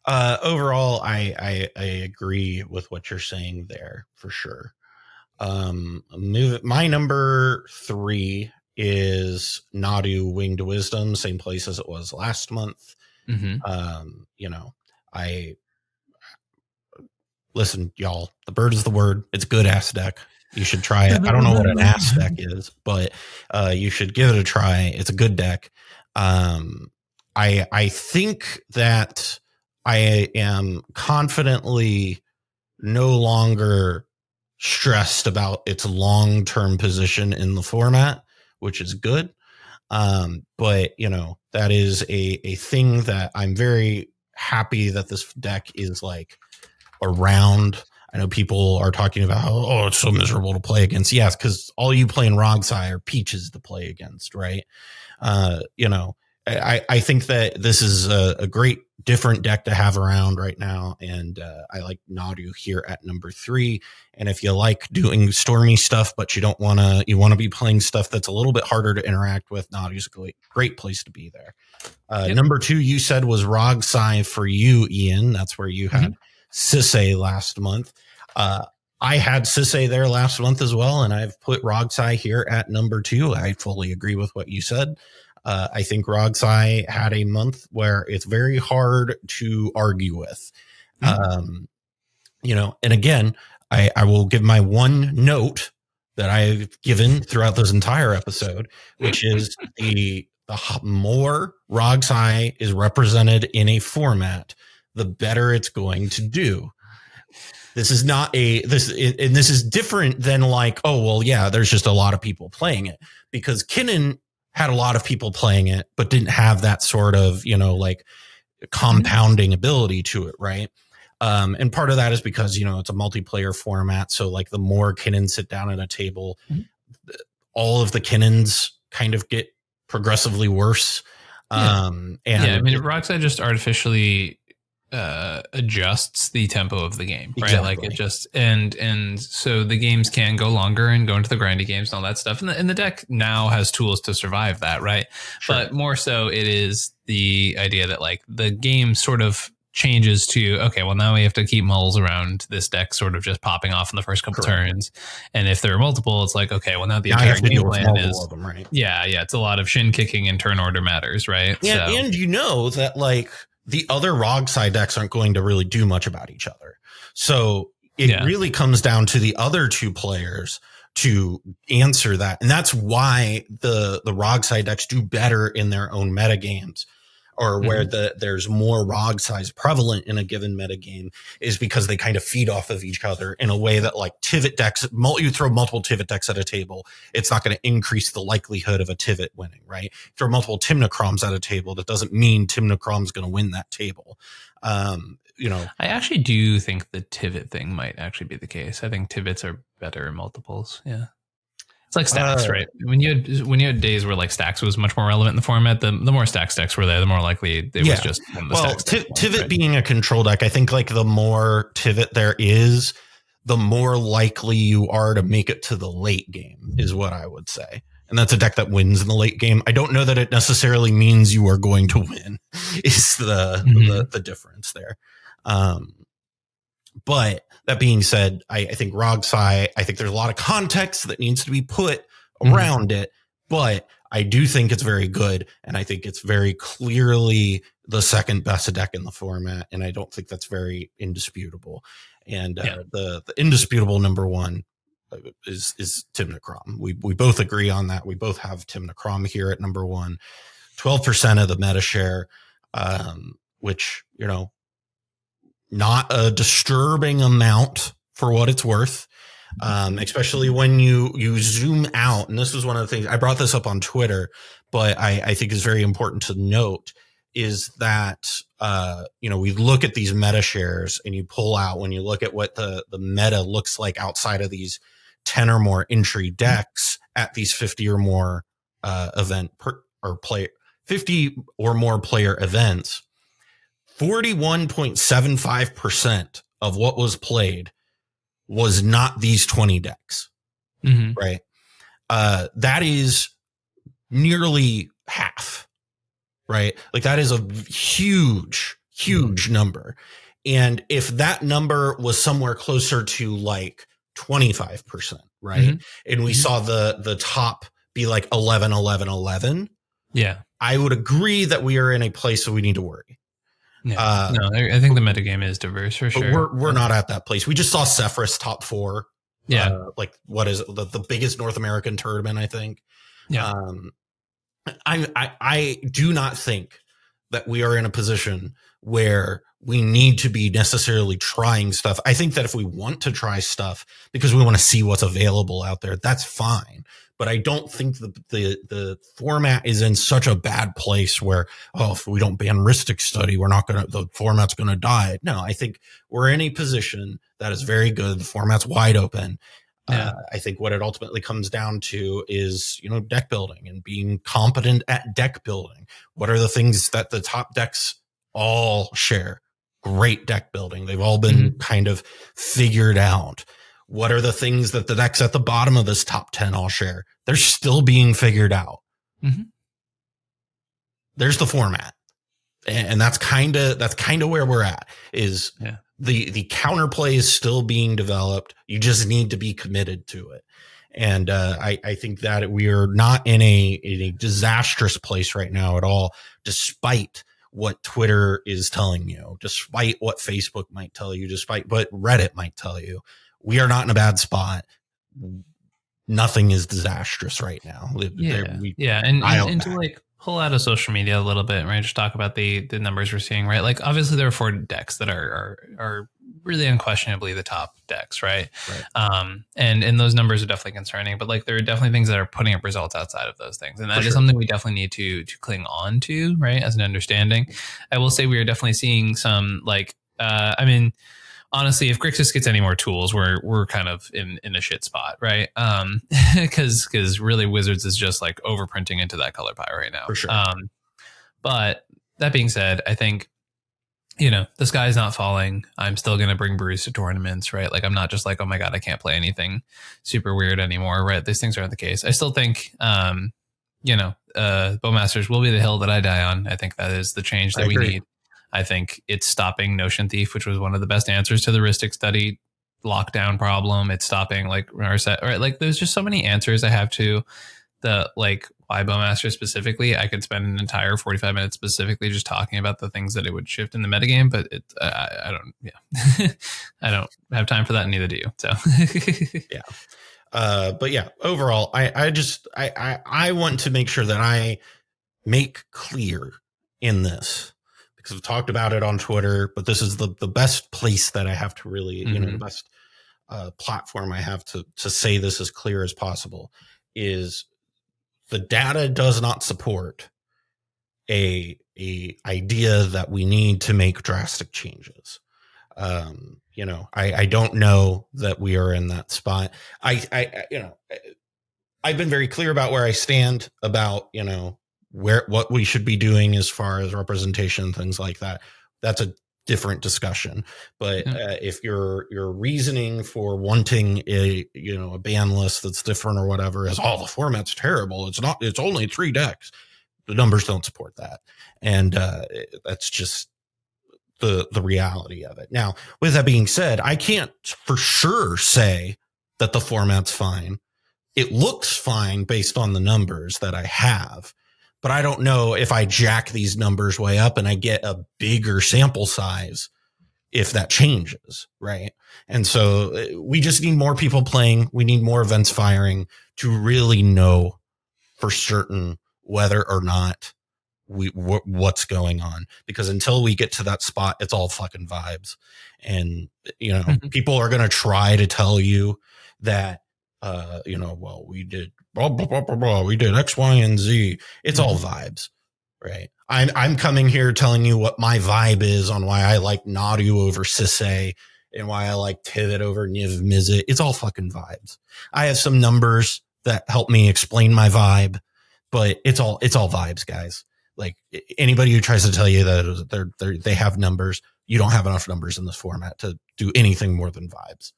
Overall, I agree with what you're saying there for sure. My number 3 is Nadu Winged Wisdom, same place as it was last month. Listen, y'all, the bird is the word. It's good ass deck. You should try it. I don't know what an ass deck is, but you should give it a try. It's a good deck. I think that I am confidently no longer stressed about its long-term position in the format, which is good. But, that is a thing that I'm very happy that this deck is like around. I know people are talking about how, it's so miserable to play against. Yes, because all you play in Rogsai are peaches to play against, right? I think that this is a great different deck to have around right now. And I like Nadu here at number 3. And if you like doing stormy stuff, but you want to be playing stuff that's a little bit harder to interact with, Nadu's a great place to be there. Number 2, you said was Rogsai for you, Ian. That's where you had Sisay last month. I had Sisay there last month as well. And I've put Rogsai here at number 2. I fully agree with what you said. I think Rogsai had a month where it's very hard to argue with, and again, I will give my one note that I've given throughout this entire episode, which is the more Rogsai is represented in a format, the better it's going to do. This is not this is different than like, there's just a lot of people playing it, because Kinnan had a lot of people playing it, but didn't have that sort of, like compounding ability to it. Right. And part of that is because, it's a multiplayer format. So like the more Kinnons sit down at a table, all of the Kinnons kind of get progressively worse. Rockside just artificially adjusts the tempo of the game, right? Exactly. Like it just and so the games can go longer and go into the grindy games and all that stuff. And the deck now has tools to survive that, right? Sure. But more so, it is the idea that like the game sort of changes to, okay, well now we have to keep mulls around this deck sort of just popping off in the first couple turns. And if there are multiple, it's like, okay, well now the entire game plan is them, right? Yeah, it's a lot of shin kicking and turn order matters, right? And that like the other Rogside decks aren't going to really do much about each other. So it really comes down to the other two players to answer that. And that's why the Rogside decks do better in their own metagames, or where there's more Rogside prevalent in a given metagame, is because they kind of feed off of each other in a way that like Tivit decks, you throw multiple Tivit decks at a table, it's not going to increase the likelihood of a Tivit winning, right? Throw multiple Timnachroms at a table, that doesn't mean Timnachrom's going to win that table. I actually do think the Tivit thing might actually be the case. I think Tivits are better in multiples. Yeah. It's like stacks, right? When you had days where like stacks was much more relevant in the format, the more stacks decks were there, the more likely it was just one of the stacks. Tivit right? Being a control deck, I think like the more Tivit there is, the more likely you are to make it to the late game, is what I would say. And that's a deck that wins in the late game. I don't know that it necessarily means you are going to win. Is the difference there. But that being said, I think Rogsai, I think there's a lot of context that needs to be put around it, but I do think it's very good. And I think it's very clearly the second best deck in the format. And I don't think that's very indisputable. And the indisputable number one is Timnachrom. We both agree on that. We both have Timnachrom here at number one, 12% of the meta share, which, not a disturbing amount for what it's worth, especially when you zoom out. And this was one of the things I brought this up on Twitter, but I think is very important to note, is that, we look at these meta shares and you pull out, when you look at what the meta looks like outside of these 10 or more entry decks at these 50 or more 50 or more player events, 41.75% of what was played was not these 20 decks, right? That is nearly half, right? Like that is a huge number. And if that number was somewhere closer to like 25%, right? And we saw the top be like 11, 11, 11. Yeah. I would agree that we are in a place where we need to worry. Yeah. No, I think the metagame is diverse for sure. We're not at that place. We just saw Sephiroth's top 4. Yeah. Like what is it? The biggest North American tournament, I think. Yeah. I do not think that we are in a position where we need to be necessarily trying stuff. I think that if we want to try stuff because we want to see what's available out there, that's fine. But I don't think the format is in such a bad place where, if we don't ban Ristic Study, the format's going to die. No, I think we're in a position that is very good. The format's wide open. Yeah. I think what it ultimately comes down to is, deck building and being competent at deck building. What are the things that the top decks all share? Great deck building. They've all been kind of figured out. What are the things that the decks at the bottom of this top 10 all share? They're still being figured out. There's the format. And that's kind of where we're at, is the counterplay is still being developed. You just need to be committed to it. And I think that we are not in a disastrous place right now at all, despite what Twitter is telling you, despite what Facebook might tell you, despite what Reddit might tell you. We are not in a bad spot. Nothing is disastrous right now. And to like pull out of social media a little bit, right? Just talk about the numbers we're seeing, right? Like obviously there are 4 decks that are really unquestionably the top decks, right? And those numbers are definitely concerning, but like there are definitely things that are putting up results outside of those things, and that is something we definitely need to cling on to, right, as an understanding. I will say we are definitely seeing some like I mean, honestly, if Grixis gets any more tools, we're kind of in a shit spot, right? Because really Wizards is just like overprinting into that color pie right now. For sure. But that being said, I think, you know, the sky's not falling. I'm still going to bring brews to tournaments, right? Like I'm not just like, oh my God, I can't play anything super weird anymore, right? These things aren't the case. I still think, you know, Bowmasters will be the hill that I die on. I think that is the change that we need. I think it's stopping Notion Thief, which was one of the best answers to the Ristic study lockdown problem. It's stopping like Narset, right? Like there's just so many answers I have to the like why Bowmaster specifically. I could spend an entire 45 minutes specifically just talking about the things that it would shift in the metagame, but I don't, I don't have time for that. And neither do you. So but yeah, overall, I want to make sure that I make clear in this, because I've talked about it on Twitter, but this is the best place that I have to really, you know, the best platform I have to say this as clear as possible is the data does not support a idea that we need to make drastic changes. You know, I don't know that we are in that spot. You know, I've been very clear about where I stand about, you know, what we should be doing as far as representation and things like that. That's a different discussion. But if your reasoning for wanting a ban list that's different or whatever is, the format's terrible, it's only 3 decks, the numbers don't support that. And that's just the reality of it. Now, with that being said, I can't for sure say that the format's fine. It looks fine based on the numbers that I have. But I don't know if I jack these numbers way up and I get a bigger sample size, if that changes, right? And so we just need more people playing. We need more events firing to really know for certain whether or not what's going on. Because until we get to that spot, it's all fucking vibes. And, you know, people are going to try to tell you that, you know, well, we did blah, blah, blah, blah, blah. We did X, Y, and Z. It's all vibes, right? I'm coming here telling you what my vibe is on why I like Nadu over Sisay and why I like Tivit over Niv Mizzet. It's all fucking vibes. I have some numbers that help me explain my vibe, but it's all vibes, guys. Like anybody who tries to tell you that they have numbers, you don't have enough numbers in this format to do anything more than vibes.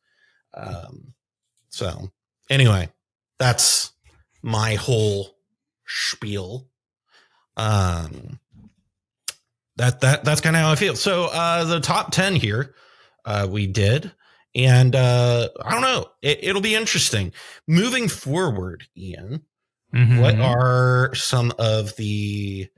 So anyway, that's my whole spiel. That's kind of how I feel. So the top 10 here we did, and I don't know, it'll be interesting moving forward. Ian, what are some of the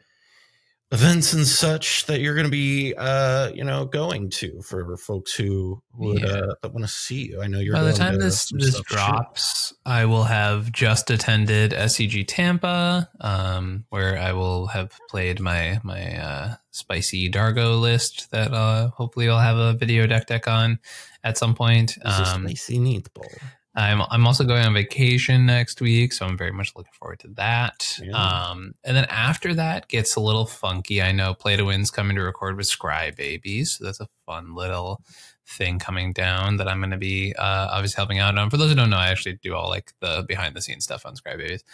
events and such that you're going to be, going to for folks who would that want to see you? I know you're. By the time this drops, I will have just attended SCG Tampa, where I will have played my spicy Dargo list that hopefully I'll have a video deck on at some point. Spicy meatball. I'm also going on vacation next week, so I'm very much looking forward to that. Yeah. And then after that gets a little funky. I know Play to Win's coming to record with Scry Babies, so that's a fun little thing coming down that I'm going to be obviously helping out on. For those who don't know, I actually do all like the behind the scenes stuff on Scry Babies.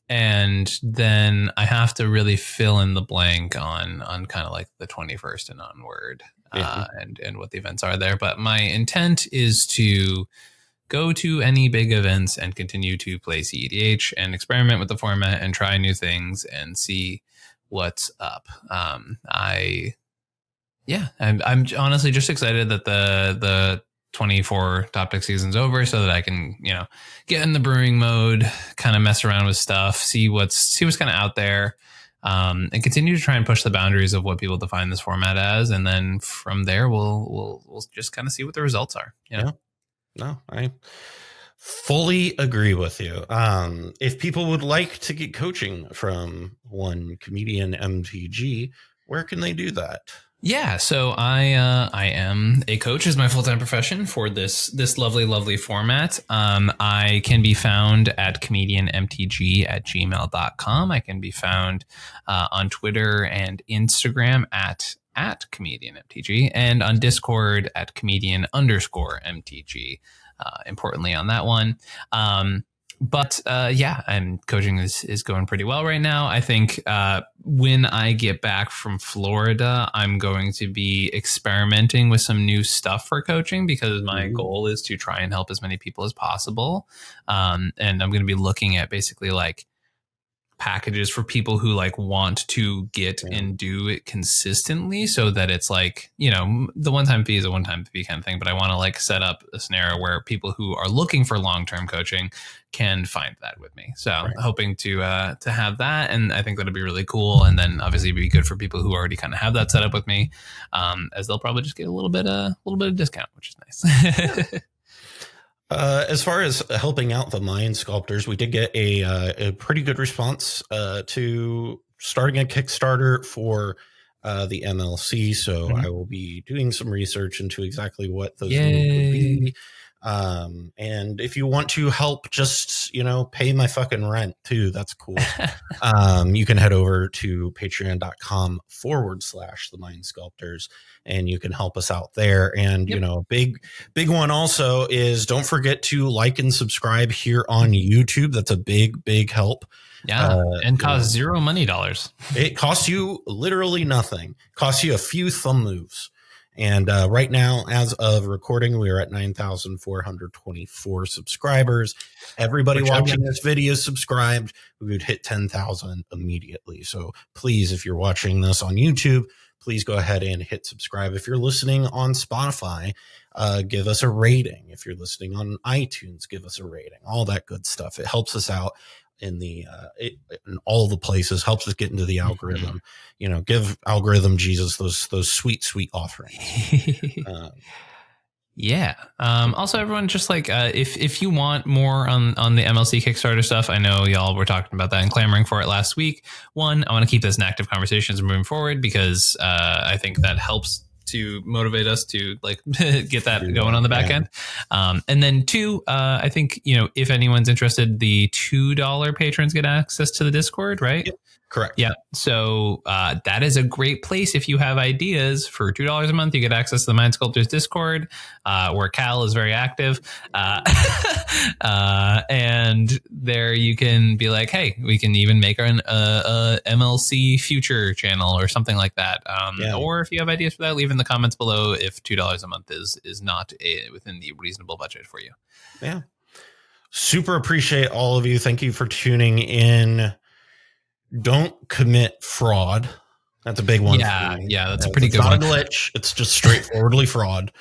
And then I have to really fill in the blank on kind of like the 21st and onward, and what the events are there. But my intent is to go to any big events and continue to play cEDH and experiment with the format and try new things and see what's up. I'm honestly just excited that the 24 top deck season's over, so that I can, get in the brewing mode, kind of mess around with stuff, see what's kind of out there, and continue to try and push the boundaries of what people define this format as. And then from there, we'll just kind of see what the results are. Yeah. No, I fully agree with you. If people would like to get coaching from one ComedIan MTG, where can they do that? Yeah, so I am a coach as my full-time profession for this lovely format. I can be found at comedianmtg@gmail.com. I can be found on Twitter and Instagram at comedianmtg, and on Discord at comedian_MTG. Importantly on that one. But I'm coaching is going pretty well right now. I think when I get back from Florida, I'm going to be experimenting with some new stuff for coaching, because my goal is to try and help as many people as possible. And I'm going to be looking at basically like packages for people who like want to get and do it consistently, so that it's like, you know, the one-time fee is a one-time fee kind of thing, but I want to like set up a scenario where people who are looking for long-term coaching can find that with me. So I'm hoping to have that, and I think that'll be really cool. And then obviously it'd be good for people who already kind of have that set up with me, as they'll probably just get a little bit of discount, which is nice. As far as helping out the Mind Sculptors, we did get a pretty good response to starting a Kickstarter for the MLC. So I will be doing some research into exactly what those needs would be. And if you want to help, just, you know, pay my fucking rent too, that's cool. You can head over to patreon.com/the Mind Sculptors, and you can help us out there. And, you know, big one also is, don't forget to like and subscribe here on YouTube. That's a big help. Yeah. And costs $0 money. It costs you literally nothing. Costs you a few thumb moves. And right now, as of recording, we are at 9,424 subscribers. Everybody watching this video is subscribed. We would hit 10,000 immediately. So please, if you're watching this on YouTube, please go ahead and hit subscribe. If you're listening on Spotify, give us a rating. If you're listening on iTunes, give us a rating. All that good stuff. It helps us out in the in all the places, helps us get into the algorithm. You know, give algorithm Jesus those sweet offerings. Also, everyone, just like if you want more on the MLC Kickstarter stuff, I know y'all were talking about that and clamoring for it last week. One, I want to keep this an active conversation as we're moving forward, because I think that helps to motivate us to like get that going on the back end. And then two, I think, you know, if anyone's interested, the $2 patrons get access to the Discord, right? Yep. Correct. Yeah. So that is a great place. If you have ideas for $2 a month, you get access to the Mind Sculptors Discord, where Cal is very active. And there you can be like, hey, we can even make an MLC future channel or something like that. Or if you have ideas for that, leave in the comments below if $2 a month is not within the reasonable budget for you. Yeah. Super appreciate all of you. Thank you for tuning in. Don't commit fraud. That's a big one. Yeah, that's a pretty good one. It's not a glitch. It's just straightforwardly fraud.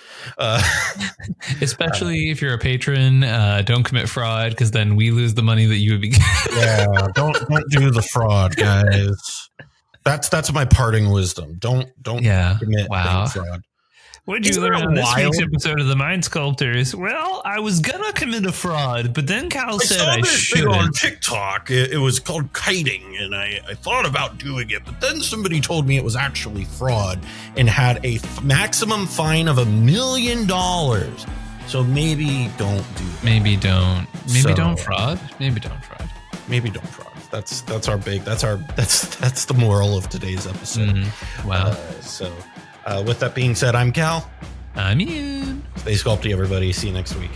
Especially if you're a patron, don't commit fraud, because then we lose the money that you would be getting. Yeah, don't do the fraud, guys. That's my parting wisdom. Don't commit fraud. What did you learn on this week's episode of the Mind Sculptors? Well, I was gonna commit a fraud, but then Cal said I should. On TikTok, it was called kiting, and I thought about doing it, but then somebody told me it was actually fraud and had a maximum fine of $1 million. So maybe don't do that. Maybe don't fraud. Maybe don't fraud. Maybe don't fraud. That's the moral of today's episode. Wow. With that being said, I'm Cal. I'm Ian. Stay sculpty, everybody. See you next week.